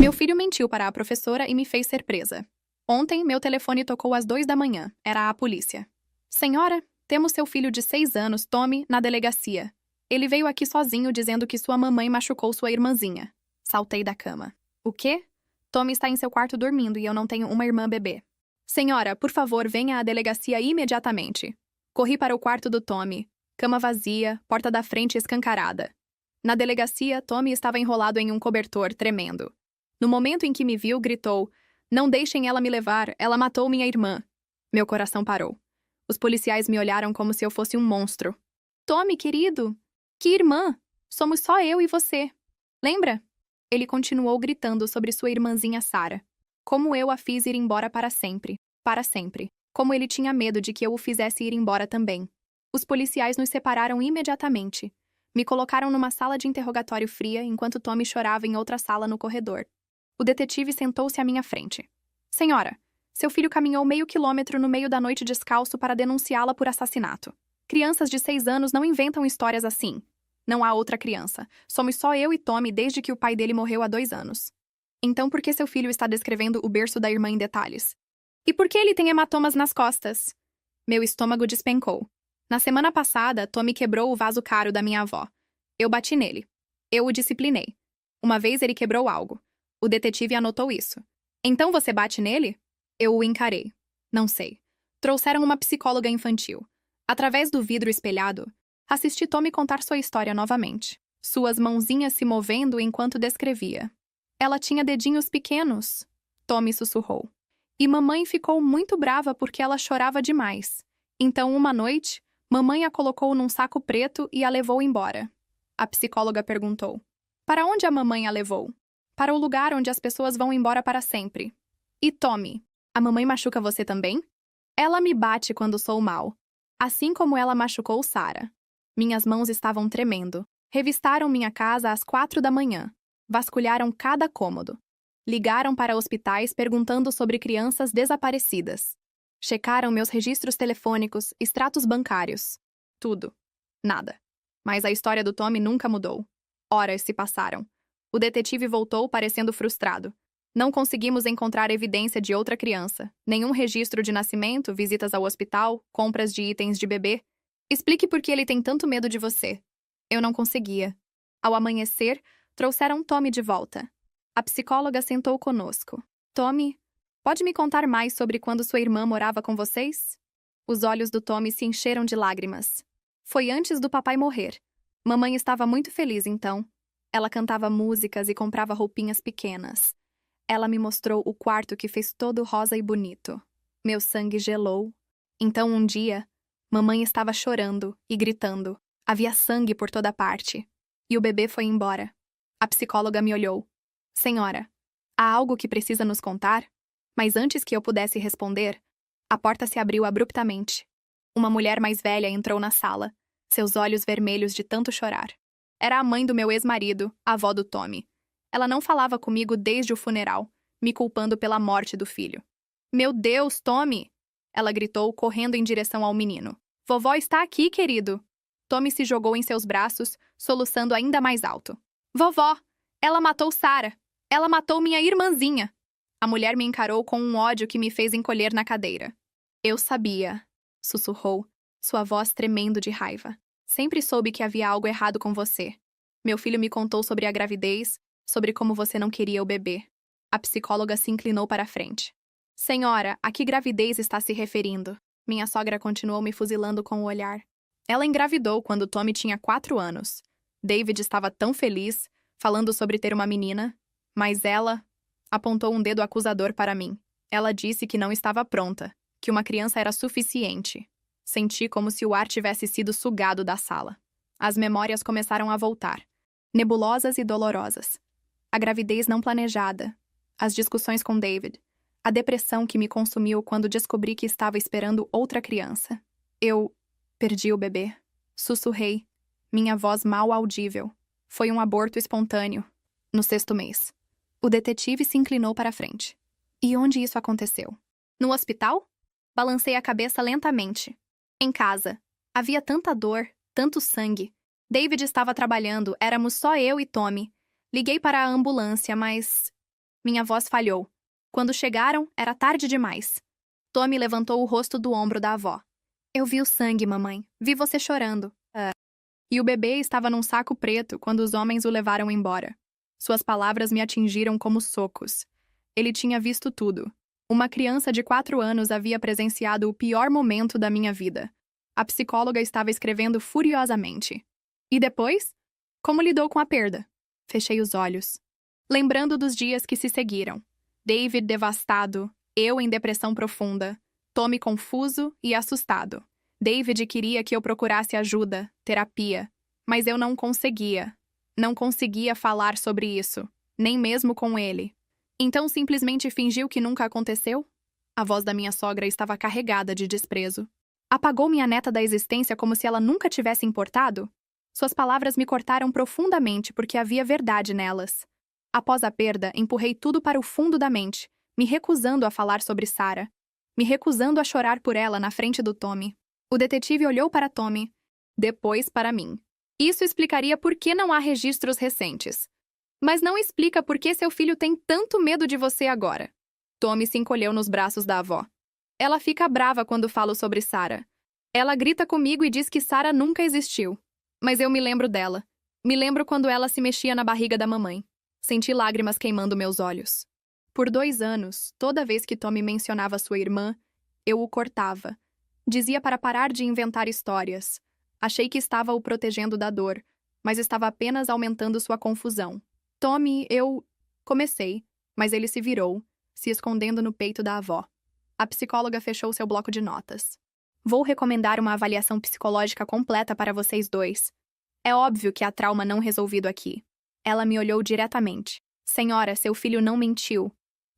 Meu filho mentiu para a professora e me fez ser presa. Ontem, meu telefone tocou às 2 da manhã. Era a polícia. Senhora, temos seu filho de 6 anos, Tommy, na delegacia. Ele veio aqui sozinho dizendo que sua mamãe machucou sua irmãzinha. Saltei da cama. O quê? Tommy está em seu quarto dormindo e eu não tenho uma irmã bebê. Senhora, por favor, venha à delegacia imediatamente. Corri para o quarto do Tommy. Cama vazia, porta da frente escancarada. Na delegacia, Tommy estava enrolado em um cobertor, tremendo. No momento em que me viu, gritou: "Não deixem ela me levar, ela matou minha irmã." Meu coração parou. Os policiais me olharam como se eu fosse um monstro. "Tommy, querido, que irmã? Somos só eu e você. Lembra?" Ele continuou gritando sobre sua irmãzinha Sarah. Como eu a fiz ir embora para sempre. Para sempre. Como ele tinha medo de que eu o fizesse ir embora também. Os policiais nos separaram imediatamente. Me colocaram numa sala de interrogatório fria enquanto Tommy chorava em outra sala no corredor. O detetive sentou-se à minha frente. Senhora, seu filho caminhou meio quilômetro no meio da noite descalço para denunciá-la por assassinato. Crianças de 6 anos não inventam histórias assim. Não há outra criança. Somos só eu e Tommy desde que o pai dele morreu há 2 anos. Então por que seu filho está descrevendo o berço da irmã em detalhes? E por que ele tem hematomas nas costas? Meu estômago despencou. Na semana passada, Tommy quebrou o vaso caro da minha avó. Eu bati nele. Eu o disciplinei. Uma vez ele quebrou algo. O detetive anotou isso. Então você bate nele? Eu o encarei. Não sei. Trouxeram uma psicóloga infantil. Através do vidro espelhado, assisti Tommy contar sua história novamente. Suas mãozinhas se movendo enquanto descrevia. Ela tinha dedinhos pequenos. Tommy sussurrou. E mamãe ficou muito brava porque ela chorava demais. Então, uma noite, mamãe a colocou num saco preto e a levou embora. A psicóloga perguntou: "Para onde a mamãe a levou?" "Para o lugar onde as pessoas vão embora para sempre." "E Tommy, a mamãe machuca você também?" "Ela me bate quando sou mal. Assim como ela machucou Sarah." Minhas mãos estavam tremendo. Revistaram minha casa às 4 da manhã. Vasculharam cada cômodo. Ligaram para hospitais perguntando sobre crianças desaparecidas. Checaram meus registros telefônicos, extratos bancários. Tudo. Nada. Mas a história do Tommy nunca mudou. Horas se passaram. O detetive voltou parecendo frustrado. Não conseguimos encontrar evidência de outra criança. Nenhum registro de nascimento, visitas ao hospital, compras de itens de bebê. Explique por que ele tem tanto medo de você. Eu não conseguia. Ao amanhecer, trouxeram Tommy de volta. A psicóloga sentou conosco. Tommy, pode me contar mais sobre quando sua irmã morava com vocês? Os olhos do Tommy se encheram de lágrimas. Foi antes do papai morrer. Mamãe estava muito feliz então. Ela cantava músicas e comprava roupinhas pequenas. Ela me mostrou o quarto que fez todo rosa e bonito. Meu sangue gelou. Então um dia, mamãe estava chorando e gritando. Havia sangue por toda parte. E o bebê foi embora. A psicóloga me olhou. Senhora, há algo que precisa nos contar? Mas antes que eu pudesse responder, a porta se abriu abruptamente. Uma mulher mais velha entrou na sala, seus olhos vermelhos de tanto chorar. Era a mãe do meu ex-marido, a avó do Tommy. Ela não falava comigo desde o funeral, me culpando pela morte do filho. "Meu Deus, Tommy!" Ela gritou, correndo em direção ao menino. "Vovó está aqui, querido!" Tommy se jogou em seus braços, soluçando ainda mais alto. "Vovó! Ela matou Sarah! Ela matou minha irmãzinha!" A mulher me encarou com um ódio que me fez encolher na cadeira. "Eu sabia", sussurrou, sua voz tremendo de raiva. "Sempre soube que havia algo errado com você. Meu filho me contou sobre a gravidez, sobre como você não queria o bebê." A psicóloga se inclinou para a frente. "Senhora, a que gravidez está se referindo?" Minha sogra continuou me fuzilando com o olhar. "Ela engravidou quando Tommy tinha 4 anos. David estava tão feliz, falando sobre ter uma menina, mas ela..." Apontou um dedo acusador para mim. Ela disse que não estava pronta, que uma criança era suficiente. Senti como se o ar tivesse sido sugado da sala. As memórias começaram a voltar, nebulosas e dolorosas. A gravidez não planejada, as discussões com David, a depressão que me consumiu quando descobri que estava esperando outra criança. Eu perdi o bebê. Sussurrei, minha voz mal audível. Foi um aborto espontâneo, no 6º mês. O detetive se inclinou para a frente. "E onde isso aconteceu?" "No hospital?" Balancei a cabeça lentamente. "Em casa. Havia tanta dor, tanto sangue. David estava trabalhando, éramos só eu e Tommy. Liguei para a ambulância, mas..." Minha voz falhou. Quando chegaram, era tarde demais. Tommy levantou o rosto do ombro da avó. Eu vi o sangue, mamãe. Vi você chorando. E o bebê estava num saco preto quando os homens o levaram embora. Suas palavras me atingiram como socos. Ele tinha visto tudo. Uma criança de 4 anos havia presenciado o pior momento da minha vida. A psicóloga estava escrevendo furiosamente. E depois? Como lidou com a perda? Fechei os olhos, lembrando dos dias que se seguiram. David devastado, eu em depressão profunda, Tommy confuso e assustado. David queria que eu procurasse ajuda, terapia, mas eu não conseguia. Não conseguia falar sobre isso, nem mesmo com ele. Então simplesmente fingiu que nunca aconteceu? A voz da minha sogra estava carregada de desprezo. Apagou minha neta da existência como se ela nunca tivesse importado? Suas palavras me cortaram profundamente porque havia verdade nelas. Após a perda, empurrei tudo para o fundo da mente, me recusando a falar sobre Sarah, me recusando a chorar por ela na frente do Tommy. O detetive olhou para Tommy, depois para mim. Isso explicaria por que não há registros recentes. Mas não explica por que seu filho tem tanto medo de você agora. Tommy se encolheu nos braços da avó. Ela fica brava quando falo sobre Sarah. Ela grita comigo e diz que Sarah nunca existiu. Mas eu me lembro dela. Me lembro quando ela se mexia na barriga da mamãe. Senti lágrimas queimando meus olhos. Por 2 anos, toda vez que Tommy mencionava sua irmã, eu o cortava. Dizia para parar de inventar histórias. Achei que estava o protegendo da dor, mas estava apenas aumentando sua confusão. Tommy, eu... Comecei, mas ele se virou, se escondendo no peito da avó. A psicóloga fechou seu bloco de notas. Vou recomendar uma avaliação psicológica completa para vocês dois. É óbvio que há trauma não resolvido aqui. Ela me olhou diretamente. Senhora, seu filho não mentiu.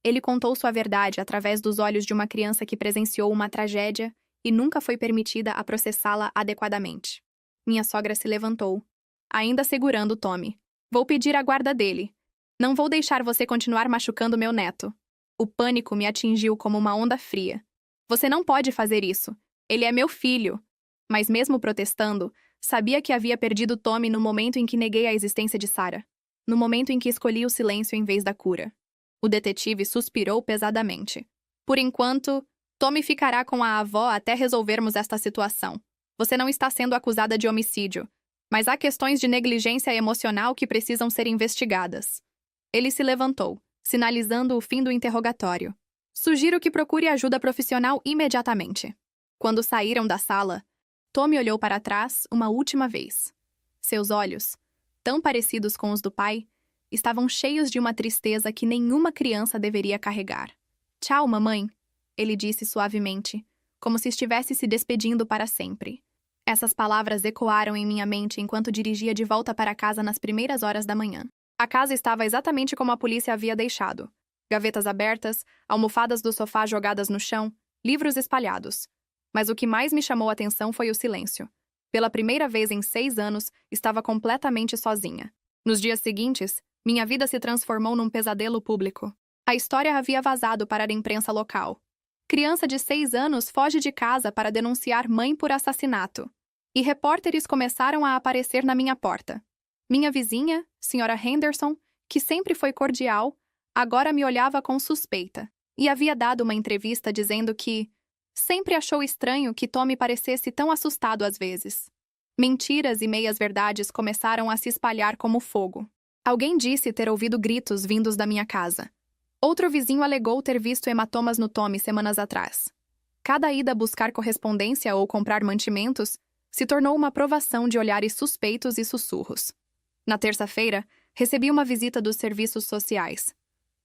Ele contou sua verdade através dos olhos de uma criança que presenciou uma tragédia e nunca foi permitida a processá-la adequadamente. Minha sogra se levantou, ainda segurando Tommy. Vou pedir a guarda dele. Não vou deixar você continuar machucando meu neto. O pânico me atingiu como uma onda fria. Você não pode fazer isso. Ele é meu filho. Mas mesmo protestando, sabia que havia perdido Tommy no momento em que neguei a existência de Sarah. No momento em que escolhi o silêncio em vez da cura. O detetive suspirou pesadamente. Por enquanto, Tommy ficará com a avó até resolvermos esta situação. Você não está sendo acusada de homicídio, mas há questões de negligência emocional que precisam ser investigadas. Ele se levantou, sinalizando o fim do interrogatório. Sugiro que procure ajuda profissional imediatamente. Quando saíram da sala, Tommy olhou para trás uma última vez. Seus olhos, tão parecidos com os do pai, estavam cheios de uma tristeza que nenhuma criança deveria carregar. Tchau, mamãe, ele disse suavemente, como se estivesse se despedindo para sempre. Essas palavras ecoaram em minha mente enquanto dirigia de volta para casa nas primeiras horas da manhã. A casa estava exatamente como a polícia havia deixado. Gavetas abertas, almofadas do sofá jogadas no chão, livros espalhados. Mas o que mais me chamou a atenção foi o silêncio. Pela primeira vez em 6 anos, estava completamente sozinha. Nos dias seguintes, minha vida se transformou num pesadelo público. A história havia vazado para a imprensa local. Criança de 6 anos foge de casa para denunciar mãe por assassinato. E repórteres começaram a aparecer na minha porta. Minha vizinha, Sra. Henderson, que sempre foi cordial, agora me olhava com suspeita. E havia dado uma entrevista dizendo que sempre achou estranho que Tommy parecesse tão assustado às vezes. Mentiras e meias-verdades começaram a se espalhar como fogo. Alguém disse ter ouvido gritos vindos da minha casa. Outro vizinho alegou ter visto hematomas no Tommy semanas atrás. Cada ida buscar correspondência ou comprar mantimentos se tornou uma provação de olhares suspeitos e sussurros. Na terça-feira, recebi uma visita dos serviços sociais.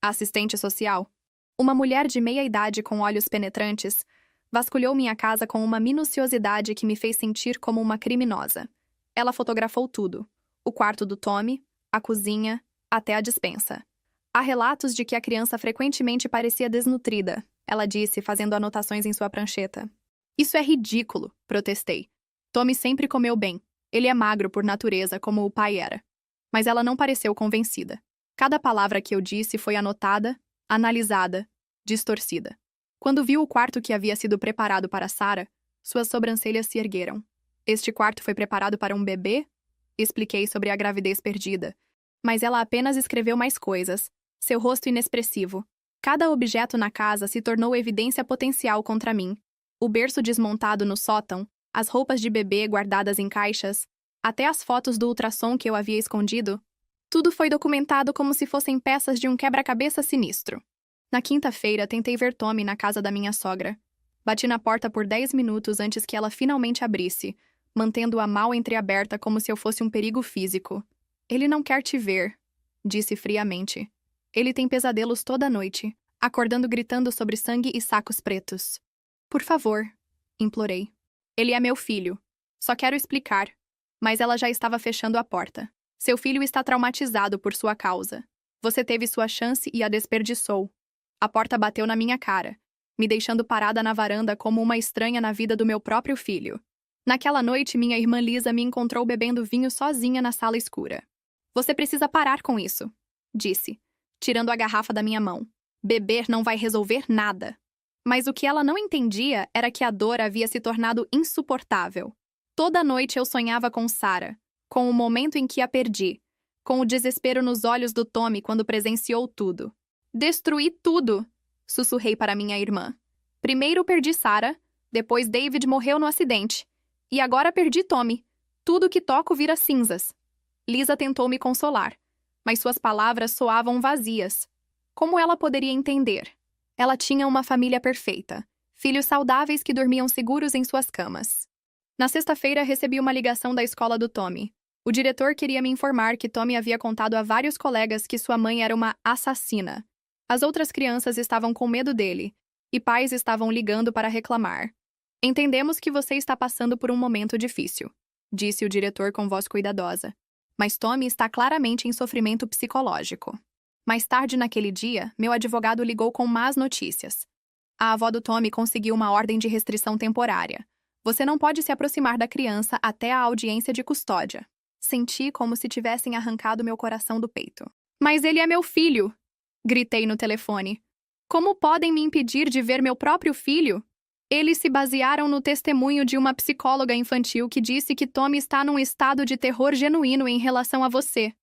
A assistente social, uma mulher de meia-idade com olhos penetrantes, vasculhou minha casa com uma minuciosidade que me fez sentir como uma criminosa. Ela fotografou tudo: o quarto do Tommy, a cozinha, até a despensa. Há relatos de que a criança frequentemente parecia desnutrida, ela disse, fazendo anotações em sua prancheta. Isso é ridículo, protestei. Tommy sempre comeu bem. Ele é magro por natureza, como o pai era. Mas ela não pareceu convencida. Cada palavra que eu disse foi anotada, analisada, distorcida. Quando viu o quarto que havia sido preparado para Sarah, suas sobrancelhas se ergueram. Este quarto foi preparado para um bebê? Expliquei sobre a gravidez perdida. Mas ela apenas escreveu mais coisas. seu rosto inexpressivo. Cada objeto na casa se tornou evidência potencial contra mim. O berço desmontado no sótão, as roupas de bebê guardadas em caixas, até as fotos do ultrassom que eu havia escondido. Tudo foi documentado como se fossem peças de um quebra-cabeça sinistro. Na quinta-feira, tentei ver Tommy na casa da minha sogra. Bati na porta por 10 minutos antes que ela finalmente abrisse, mantendo-a mal entreaberta como se eu fosse um perigo físico. Ele não quer te ver, disse friamente. Ele tem pesadelos toda noite, acordando gritando sobre sangue e sacos pretos. Por favor, implorei. Ele é meu filho. Só quero explicar. Mas ela já estava fechando a porta. Seu filho está traumatizado por sua causa. Você teve sua chance e a desperdiçou. A porta bateu na minha cara, me deixando parada na varanda como uma estranha na vida do meu próprio filho. Naquela noite, minha irmã Lisa me encontrou bebendo vinho sozinha na sala escura. Você precisa parar com isso, disse, tirando a garrafa da minha mão. Beber não vai resolver nada. Mas o que ela não entendia era que a dor havia se tornado insuportável. Toda noite eu sonhava com Sarah, com o momento em que a perdi, com o desespero nos olhos do Tommy quando presenciou tudo. Destruí tudo, sussurrei para minha irmã. Primeiro perdi Sarah, depois David morreu no acidente. E agora perdi Tommy. Tudo que toco vira cinzas. Lisa tentou me consolar, mas suas palavras soavam vazias. Como ela poderia entender? Ela tinha uma família perfeita, filhos saudáveis que dormiam seguros em suas camas. Na sexta-feira, recebi uma ligação da escola do Tommy. O diretor queria me informar que Tommy havia contado a vários colegas que sua mãe era uma assassina. As outras crianças estavam com medo dele, e pais estavam ligando para reclamar. Entendemos que você está passando por um momento difícil, disse o diretor com voz cuidadosa. Mas Tommy está claramente em sofrimento psicológico. Mais tarde naquele dia, meu advogado ligou com más notícias. A avó do Tommy conseguiu uma ordem de restrição temporária. Você não pode se aproximar da criança até a audiência de custódia. Senti como se tivessem arrancado meu coração do peito. Mas ele é meu filho! Gritei no telefone. Como podem me impedir de ver meu próprio filho? Eles se basearam no testemunho de uma psicóloga infantil que disse que Tommy está num estado de terror genuíno em relação a você.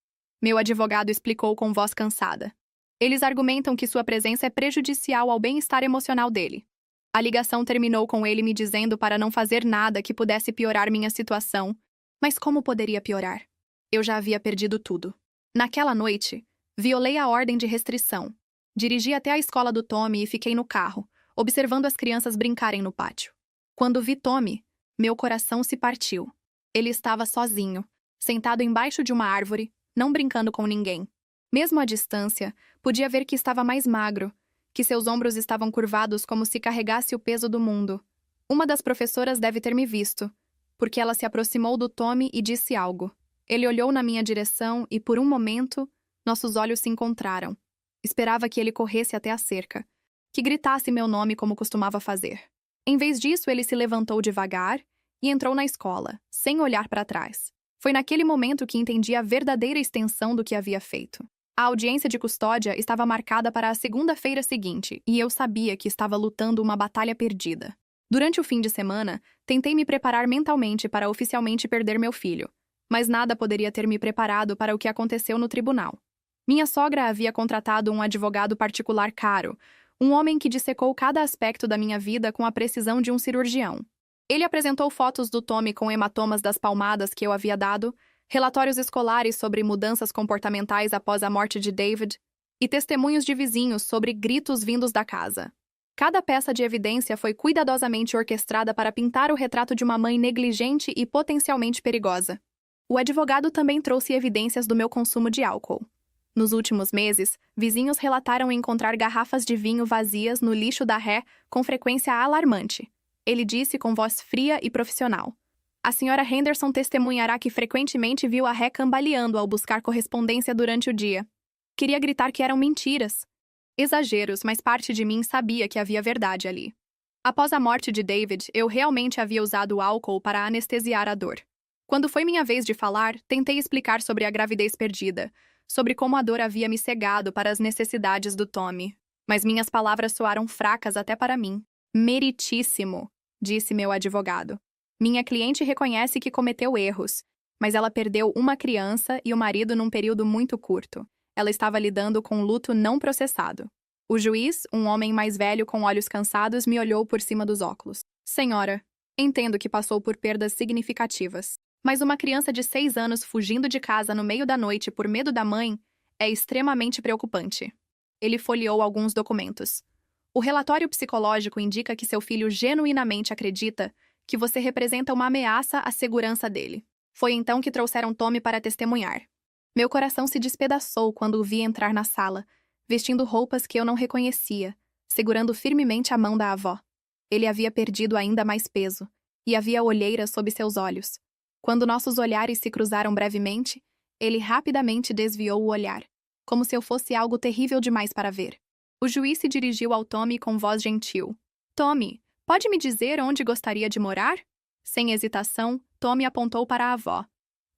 Meu advogado explicou com voz cansada. Eles argumentam que sua presença é prejudicial ao bem-estar emocional dele. A ligação terminou com ele me dizendo para não fazer nada que pudesse piorar minha situação. Mas como poderia piorar? Eu já havia perdido tudo. Naquela noite, violei a ordem de restrição. Dirigi até a escola do Tommy e fiquei no carro, observando as crianças brincarem no pátio. Quando vi Tommy, meu coração se partiu. Ele estava sozinho, sentado embaixo de uma árvore, não brincando com ninguém. Mesmo à distância, podia ver que estava mais magro, que seus ombros estavam curvados como se carregasse o peso do mundo. Uma das professoras deve ter me visto, porque ela se aproximou do Tommy e disse algo. Ele olhou na minha direção e, por um momento, nossos olhos se encontraram. Esperava que ele corresse até a cerca, que gritasse meu nome como costumava fazer. Em vez disso, ele se levantou devagar e entrou na escola, sem olhar para trás. Foi naquele momento que entendi a verdadeira extensão do que havia feito. A audiência de custódia estava marcada para a segunda-feira seguinte, e eu sabia que estava lutando uma batalha perdida. Durante o fim de semana, tentei me preparar mentalmente para oficialmente perder meu filho, mas nada poderia ter me preparado para o que aconteceu no tribunal. Minha sogra havia contratado um advogado particular caro, um homem que dissecou cada aspecto da minha vida com a precisão de um cirurgião. Ele apresentou fotos do Tommy com hematomas das palmadas que eu havia dado, relatórios escolares sobre mudanças comportamentais após a morte de David e testemunhos de vizinhos sobre gritos vindos da casa. Cada peça de evidência foi cuidadosamente orquestrada para pintar o retrato de uma mãe negligente e potencialmente perigosa. O advogado também trouxe evidências do meu consumo de álcool. Nos últimos meses, vizinhos relataram encontrar garrafas de vinho vazias no lixo da ré com frequência alarmante. Ele disse com voz fria e profissional. A senhora Henderson testemunhará que frequentemente viu a ré cambaleando ao buscar correspondência durante o dia. Queria gritar que eram mentiras. Exageros, mas parte de mim sabia que havia verdade ali. Após a morte de David, eu realmente havia usado o álcool para anestesiar a dor. Quando foi minha vez de falar, tentei explicar sobre a gravidez perdida, sobre como a dor havia me cegado para as necessidades do Tommy. Mas minhas palavras soaram fracas até para mim. Meritíssimo, disse meu advogado. Minha cliente reconhece que cometeu erros, mas ela perdeu uma criança e o marido num período muito curto. Ela estava lidando com um luto não processado. O juiz, um homem mais velho com olhos cansados, me olhou por cima dos óculos. Senhora, entendo que passou por perdas significativas. Mas uma criança de 6 anos fugindo de casa no meio da noite por medo da mãe é extremamente preocupante. Ele folheou alguns documentos. O relatório psicológico indica que seu filho genuinamente acredita que você representa uma ameaça à segurança dele. Foi então que trouxeram Tommy para testemunhar. Meu coração se despedaçou quando o vi entrar na sala, vestindo roupas que eu não reconhecia, segurando firmemente a mão da avó. Ele havia perdido ainda mais peso, e havia olheiras sob seus olhos. Quando nossos olhares se cruzaram brevemente, ele rapidamente desviou o olhar, como se eu fosse algo terrível demais para ver. O juiz se dirigiu ao Tommy com voz gentil. Tommy, pode me dizer onde gostaria de morar? Sem hesitação, Tommy apontou para a avó.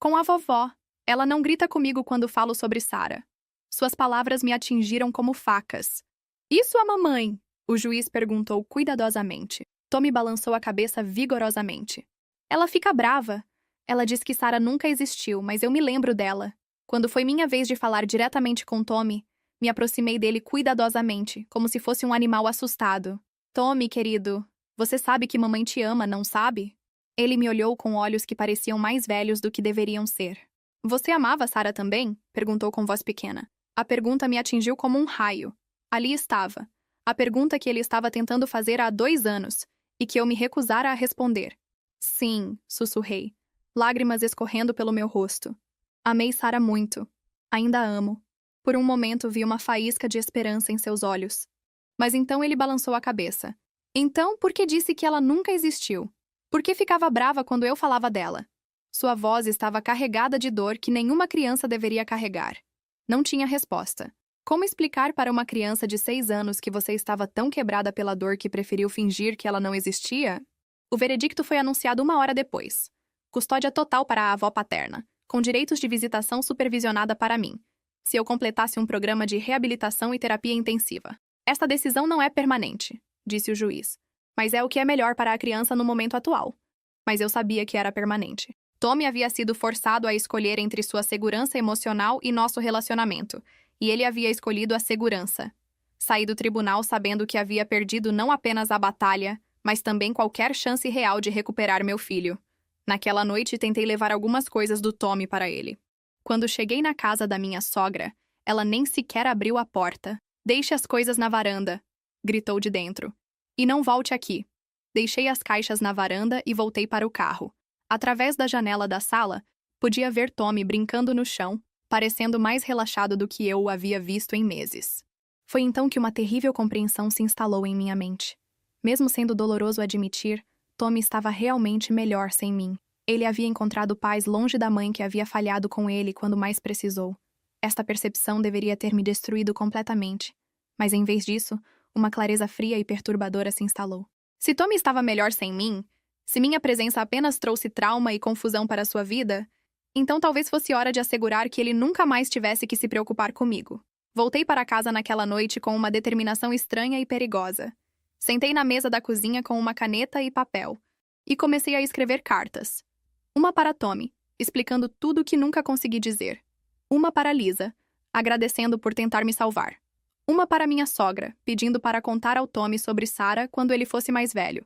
Com a vovó. Ela não grita comigo quando falo sobre Sarah. Suas palavras me atingiram como facas. E sua mamãe? O juiz perguntou cuidadosamente. Tommy balançou a cabeça vigorosamente. Ela fica brava. Ela diz que Sarah nunca existiu, mas eu me lembro dela. Quando foi minha vez de falar diretamente com Tommy, me aproximei dele cuidadosamente, como se fosse um animal assustado. Tommy, querido, você sabe que mamãe te ama, não sabe? Ele me olhou com olhos que pareciam mais velhos do que deveriam ser. Você amava Sarah também? Perguntou com voz pequena. A pergunta me atingiu como um raio. Ali estava. A pergunta que ele estava tentando fazer há 2 anos, e que eu me recusara a responder. Sim, sussurrei, lágrimas escorrendo pelo meu rosto. Amei Sarah muito. Ainda amo. Por um momento vi uma faísca de esperança em seus olhos. Mas então ele balançou a cabeça. Então, por que disse que ela nunca existiu? Por que ficava brava quando eu falava dela? Sua voz estava carregada de dor que nenhuma criança deveria carregar. Não tinha resposta. Como explicar para uma criança de 6 anos que você estava tão quebrada pela dor que preferiu fingir que ela não existia? O veredicto foi anunciado 1 hora depois. Custódia total para a avó paterna, com direitos de visitação supervisionada para mim, se eu completasse um programa de reabilitação e terapia intensiva. Esta decisão não é permanente, disse o juiz, mas é o que é melhor para a criança no momento atual. Mas eu sabia que era permanente. Tommy havia sido forçado a escolher entre sua segurança emocional e nosso relacionamento, e ele havia escolhido a segurança. Saí do tribunal sabendo que havia perdido não apenas a batalha, mas também qualquer chance real de recuperar meu filho. Naquela noite, tentei levar algumas coisas do Tommy para ele. Quando cheguei na casa da minha sogra, ela nem sequer abriu a porta. Deixe as coisas na varanda, gritou de dentro. E não volte aqui. Deixei as caixas na varanda e voltei para o carro. Através da janela da sala, podia ver Tommy brincando no chão, parecendo mais relaxado do que eu o havia visto em meses. Foi então que uma terrível compreensão se instalou em minha mente. Mesmo sendo doloroso admitir, Tommy estava realmente melhor sem mim. Ele havia encontrado paz longe da mãe que havia falhado com ele quando mais precisou. Esta percepção deveria ter me destruído completamente. Mas em vez disso, uma clareza fria e perturbadora se instalou. Se Tommy estava melhor sem mim, se minha presença apenas trouxe trauma e confusão para sua vida, então talvez fosse hora de assegurar que ele nunca mais tivesse que se preocupar comigo. Voltei para casa naquela noite com uma determinação estranha e perigosa. Sentei na mesa da cozinha com uma caneta e papel e comecei a escrever cartas. Uma para Tommy, explicando tudo o que nunca consegui dizer. Uma para Lisa, agradecendo por tentar me salvar. Uma para minha sogra, pedindo para contar ao Tommy sobre Sarah quando ele fosse mais velho.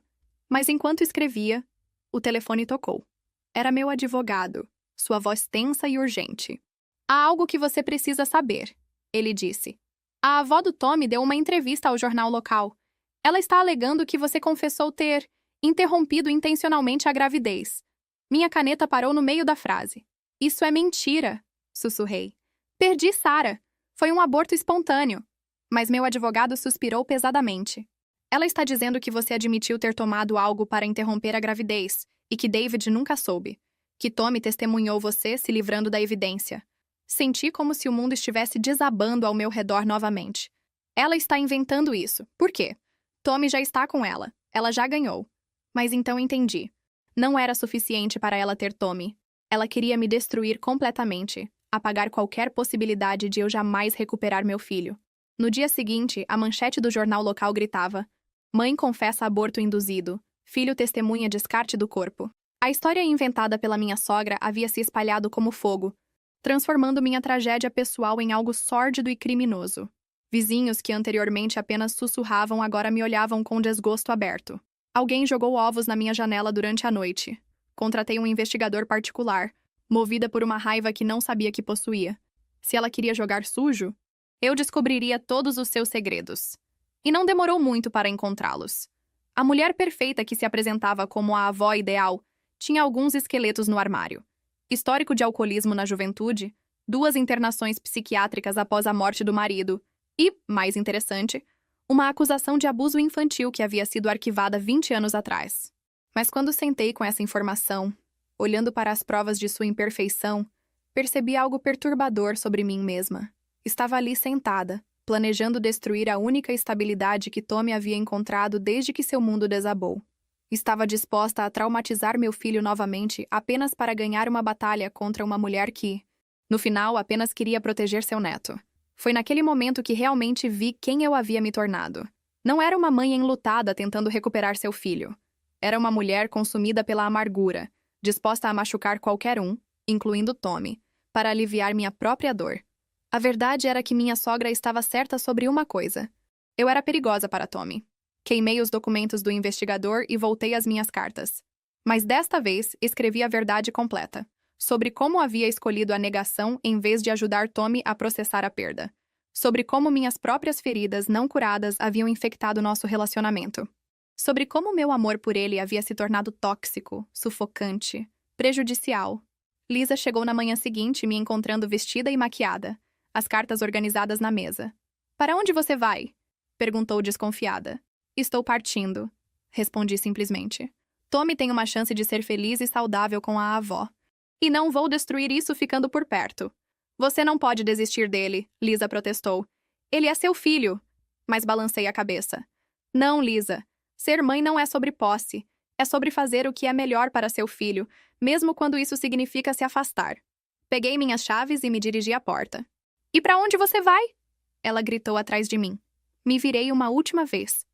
Mas enquanto escrevia, o telefone tocou. Era meu advogado, sua voz tensa e urgente. Há algo que você precisa saber, ele disse. A avó do Tommy deu uma entrevista ao jornal local. Ela está alegando que você confessou ter interrompido intencionalmente a gravidez. Minha caneta parou no meio da frase. Isso é mentira, sussurrei. Perdi Sarah. Foi um aborto espontâneo. Mas meu advogado suspirou pesadamente. Ela está dizendo que você admitiu ter tomado algo para interromper a gravidez e que David nunca soube. Que Tommy testemunhou você se livrando da evidência. Senti como se o mundo estivesse desabando ao meu redor novamente. Ela está inventando isso. Por quê? Tommy já está com ela. Ela já ganhou. Mas então entendi. Não era suficiente para ela ter Tommy. Ela queria me destruir completamente, apagar qualquer possibilidade de eu jamais recuperar meu filho. No dia seguinte, a manchete do jornal local gritava: Mãe confessa aborto induzido. Filho testemunha descarte do corpo. A história inventada pela minha sogra havia se espalhado como fogo, transformando minha tragédia pessoal em algo sórdido e criminoso. Vizinhos que anteriormente apenas sussurravam agora me olhavam com desgosto aberto. Alguém jogou ovos na minha janela durante a noite. Contratei um investigador particular, movida por uma raiva que não sabia que possuía. Se ela queria jogar sujo, eu descobriria todos os seus segredos. E não demorou muito para encontrá-los. A mulher perfeita que se apresentava como a avó ideal tinha alguns esqueletos no armário. Histórico de alcoolismo na juventude, 2 internações psiquiátricas após a morte do marido e, mais interessante, uma acusação de abuso infantil que havia sido arquivada 20 anos atrás. Mas quando sentei com essa informação, olhando para as provas de sua imperfeição, percebi algo perturbador sobre mim mesma. Estava ali sentada, planejando destruir a única estabilidade que Tommy havia encontrado desde que seu mundo desabou. Estava disposta a traumatizar meu filho novamente apenas para ganhar uma batalha contra uma mulher que, no final, apenas queria proteger seu neto. Foi naquele momento que realmente vi quem eu havia me tornado. Não era uma mãe enlutada tentando recuperar seu filho. Era uma mulher consumida pela amargura, disposta a machucar qualquer um, incluindo Tommy, para aliviar minha própria dor. A verdade era que minha sogra estava certa sobre uma coisa. Eu era perigosa para Tommy. Queimei os documentos do investigador e voltei às minhas cartas. Mas desta vez, escrevi a verdade completa, sobre como havia escolhido a negação em vez de ajudar Tommy a processar a perda. Sobre como minhas próprias feridas não curadas haviam infectado nosso relacionamento. Sobre como meu amor por ele havia se tornado tóxico, sufocante, prejudicial. Lisa chegou na manhã seguinte me encontrando vestida e maquiada, as cartas organizadas na mesa. "Para onde você vai?" perguntou desconfiada. "Estou partindo", respondi simplesmente. Tommy tem uma chance de ser feliz e saudável com a avó. E não vou destruir isso ficando por perto. "Você não pode desistir dele", Lisa protestou. "Ele é seu filho." Mas balancei a cabeça. "Não, Lisa. Ser mãe não é sobre posse. É sobre fazer o que é melhor para seu filho, mesmo quando isso significa se afastar." Peguei minhas chaves e me dirigi à porta. "E para onde você vai?" Ela gritou atrás de mim. Me virei uma última vez.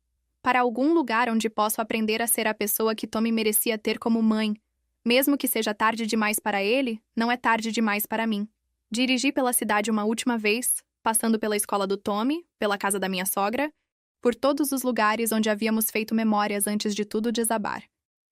Para algum lugar onde posso aprender a ser a pessoa que Tommy merecia ter como mãe. Mesmo que seja tarde demais para ele, não é tarde demais para mim. Dirigi pela cidade uma última vez, passando pela escola do Tommy, pela casa da minha sogra, por todos os lugares onde havíamos feito memórias antes de tudo desabar.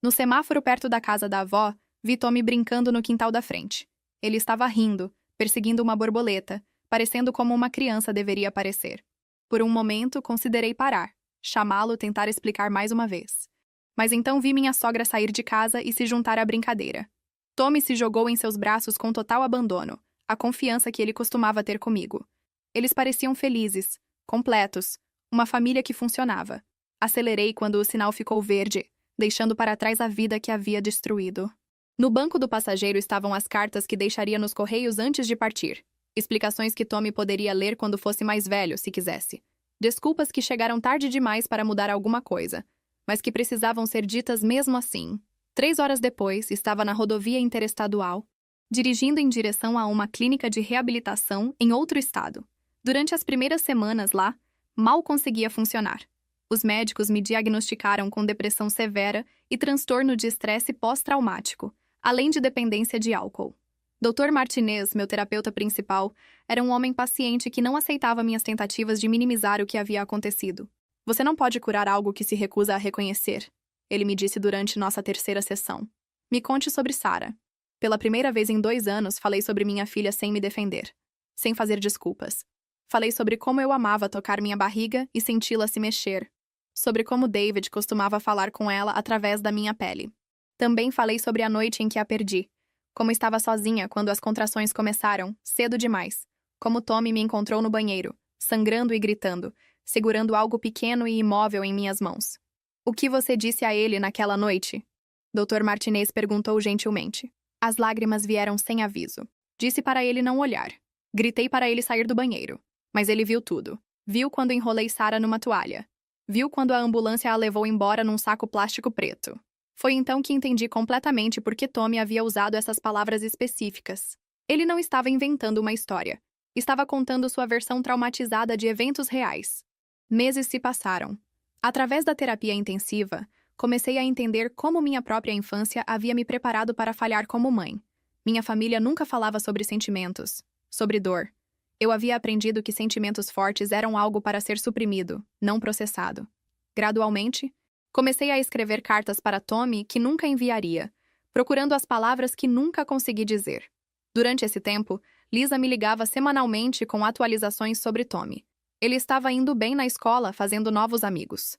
No semáforo perto da casa da avó, vi Tommy brincando no quintal da frente. Ele estava rindo, perseguindo uma borboleta, parecendo como uma criança deveria parecer. Por um momento, considerei parar, chamá-lo, tentar explicar mais uma vez. Mas então vi minha sogra sair de casa e se juntar à brincadeira. Tommy se jogou em seus braços com total abandono, a confiança que ele costumava ter comigo. Eles pareciam felizes, completos, uma família que funcionava. Acelerei quando o sinal ficou verde, deixando para trás a vida que havia destruído. No banco do passageiro estavam as cartas que deixaria nos correios antes de partir. Explicações que Tommy poderia ler quando fosse mais velho, se quisesse. Desculpas que chegaram tarde demais para mudar alguma coisa, mas que precisavam ser ditas mesmo assim. 3 horas depois, estava na rodovia interestadual, dirigindo em direção a uma clínica de reabilitação em outro estado. Durante as primeiras semanas lá, mal conseguia funcionar. Os médicos me diagnosticaram com depressão severa e transtorno de estresse pós-traumático, além de dependência de álcool. Dr. Martinez, meu terapeuta principal, era um homem paciente que não aceitava minhas tentativas de minimizar o que havia acontecido. "Você não pode curar algo que se recusa a reconhecer", ele me disse durante nossa terceira sessão. "Me conte sobre Sarah." Pela primeira vez em 2 anos, falei sobre minha filha sem me defender, sem fazer desculpas. Falei sobre como eu amava tocar minha barriga e senti-la se mexer. Sobre como David costumava falar com ela através da minha pele. Também falei sobre a noite em que a perdi. Como estava sozinha quando as contrações começaram, cedo demais. Como Tommy me encontrou no banheiro, sangrando e gritando, segurando algo pequeno e imóvel em minhas mãos. "O que você disse a ele naquela noite?" Dr. Martinez perguntou gentilmente. As lágrimas vieram sem aviso. Disse para ele não olhar. Gritei para ele sair do banheiro. Mas ele viu tudo. Viu quando enrolei Sarah numa toalha. Viu quando a ambulância a levou embora num saco plástico preto. Foi então que entendi completamente por que Tommy havia usado essas palavras específicas. Ele não estava inventando uma história. Estava contando sua versão traumatizada de eventos reais. Meses se passaram. Através da terapia intensiva, comecei a entender como minha própria infância havia me preparado para falhar como mãe. Minha família nunca falava sobre sentimentos, sobre dor. Eu havia aprendido que sentimentos fortes eram algo para ser suprimido, não processado. Gradualmente, comecei a escrever cartas para Tommy que nunca enviaria, procurando as palavras que nunca consegui dizer. Durante esse tempo, Lisa me ligava semanalmente com atualizações sobre Tommy. Ele estava indo bem na escola, fazendo novos amigos.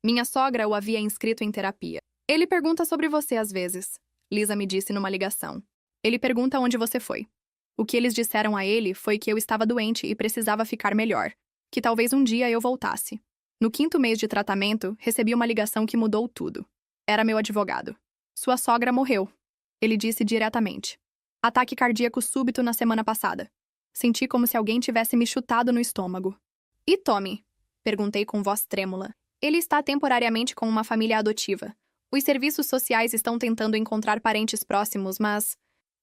Minha sogra o havia inscrito em terapia. Ele pergunta sobre você às vezes, Lisa me disse numa ligação. Ele pergunta onde você foi. O que eles disseram a ele foi que eu estava doente e precisava ficar melhor, que talvez um dia eu voltasse. No 5º mês de tratamento, recebi uma ligação que mudou tudo. Era meu advogado. Sua sogra morreu. Ele disse diretamente. Ataque cardíaco súbito na semana passada. Senti como se alguém tivesse me chutado no estômago. E Tommy? Perguntei com voz trêmula. Ele está temporariamente com uma família adotiva. Os serviços sociais estão tentando encontrar parentes próximos, mas...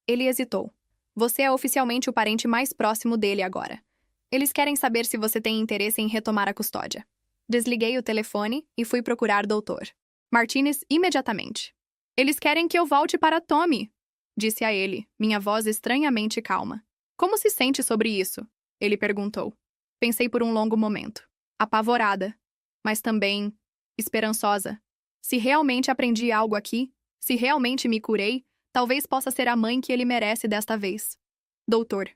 Ele hesitou. Você é oficialmente o parente mais próximo dele agora. Eles querem saber se você tem interesse em retomar a custódia. Desliguei o telefone e fui procurar Dr. Martinez imediatamente. Eles querem que eu volte para Tommy, disse a ele, minha voz estranhamente calma. Como se sente sobre isso? Ele perguntou. Pensei por um longo momento. Apavorada, mas também esperançosa. Se realmente aprendi algo aqui, se realmente me curei, talvez possa ser a mãe que ele merece desta vez. Doutor.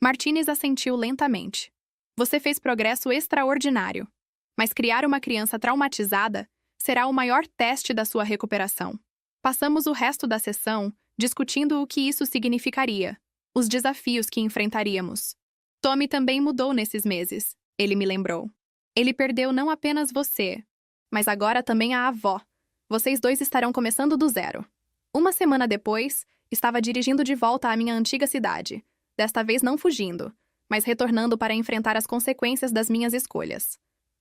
Martinez assentiu lentamente. Você fez progresso extraordinário. Mas criar uma criança traumatizada será o maior teste da sua recuperação. Passamos o resto da sessão discutindo o que isso significaria, os desafios que enfrentaríamos. Tommy também mudou nesses meses, ele me lembrou. Ele perdeu não apenas você, mas agora também a avó. Vocês dois estarão começando do zero. Uma semana depois, estava dirigindo de volta à minha antiga cidade, desta vez não fugindo, mas retornando para enfrentar as consequências das minhas escolhas.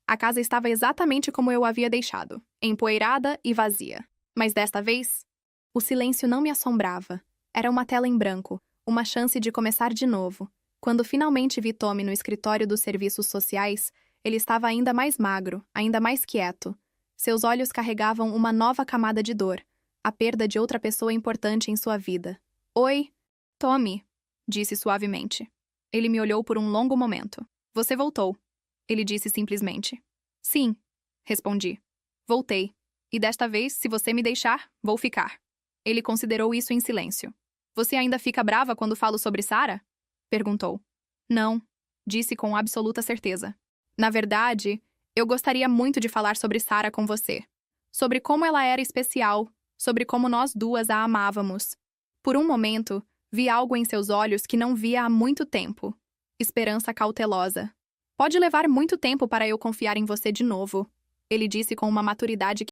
A casa estava exatamente como eu a havia deixado, empoeirada e vazia. Mas desta vez, o silêncio não me assombrava. Era uma tela em branco, uma chance de começar de novo. Quando finalmente vi Tommy no escritório dos serviços sociais, ele estava ainda mais magro, ainda mais quieto. Seus olhos carregavam uma nova camada de dor, a perda de outra pessoa importante em sua vida. Oi, Tommy, disse suavemente. Ele me olhou por um longo momento. Você voltou, ele disse simplesmente. Sim, respondi. Voltei. E desta vez, se você me deixar, vou ficar. Ele considerou isso em silêncio. Você ainda fica brava quando falo sobre Sarah? Perguntou. Não, disse com absoluta certeza. Na verdade, eu gostaria muito de falar sobre Sarah com você. Sobre como ela era especial, sobre como nós duas a amávamos. Por um momento, vi algo em seus olhos que não via há muito tempo. Esperança cautelosa. Pode levar muito tempo para eu confiar em você de novo, ele disse com uma maturidade